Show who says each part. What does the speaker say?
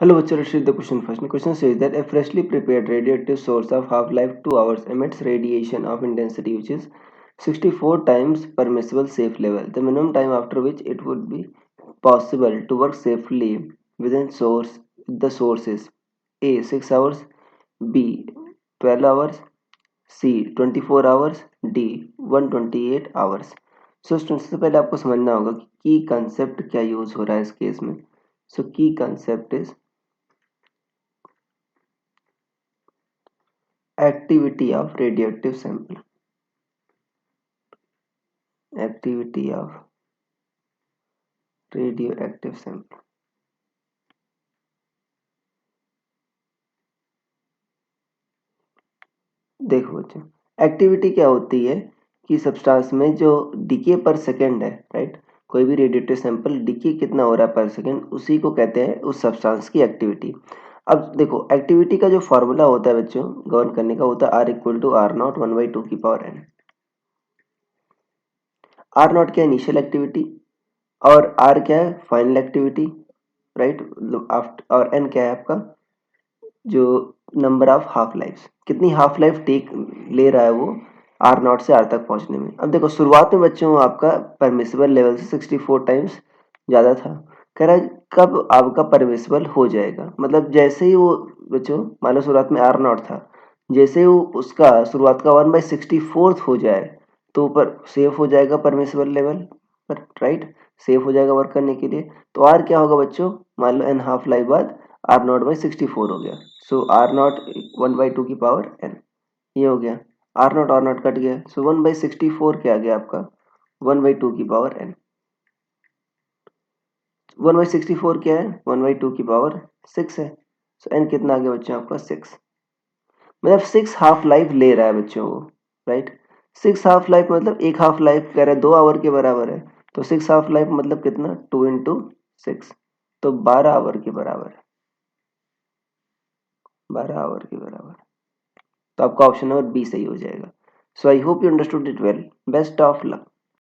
Speaker 1: Hello, let's read the question first. The question says that a freshly prepared radioactive source of half-life 2 hours emits radiation of intensity which is 64 times permissible safe level. The minimum time after which it would be possible to work safely within the source is A 6 hours, B 12 hours, C 24 hours, D 128 hours. So students सबसे पहले आपको समझना होगा कि की concept क्या use हो रहा है इस केस में. सो की concept is activity of radioactive sample. Activity of radioactive sample. देखो बच्चों, एक्टिविटी क्या होती है कि सब्सटेंस में जो डिके पर सेकंड है, राइट, कोई भी रेडिएटिव सैंपल डिके कितना हो रहा है पर सेकंड, उसी को कहते हैं उस सब्सटेंस की एक्टिविटी. अब देखो एक्टिविटी का जो फॉर्मूला होता है बच्चों गवर्न करने का होता है R equal to R not 1/2 की पावर एन. आर नॉट क्या इनिशियल एक्टिविटी और आर क्या है फाइनल एक्टिविटी, राइट, और एन क्या है आपका जो नंबर ऑफ हाफ लाइफ, कितनी हाफ लाइफ टेक ले रहा है वो आर नॉट से आर तक पहुंचने में. अब देखो शुरुआत में बच्चों आपका परमिसिबल लेवल से 64 टाइम्स ज़्यादा था. कह रहा है कब आपका परमिसिबल हो जाएगा, मतलब जैसे ही वो बच्चों मान लो शुरुआत में आर नॉट था, जैसे ही वो उसका शुरुआत का 1/64 हो जाए तो ऊपर सेफ हो जाएगा परमिसिबल लेवल पर, राइट, सेफ हो जाएगा वर्क करने के लिए. तो आर क्या होगा बच्चों, मान लो एन हाफ लाइफ बाद आर नॉट बाई 64 हो गया. सो आर नॉट 1/2 की पावर एन, ये हो गया. आर नॉट कट गया, सो 1/64 क्या आ गया आपका 1/2 की पावर एन. 1/64 क्या है 1/2 की पावर 6 है. सो एन कितना आ गया बच्चों आपका 6, मतलब 6 हाफ लाइफ ले रहा है बच्चों वो, राइट. 6 हाफ लाइफ मतलब एक हाफ लाइफ कह रहा है 2 आवर के बराबर है, तो 6 हाफ लाइफ मतलब कितना 2 into 6, तो 12 आवर के बराबर है, 12 आवर के बराबर. तो आपका ऑप्शन नंबर बी सही हो जाएगा. So I hope you understood it well. Best of luck.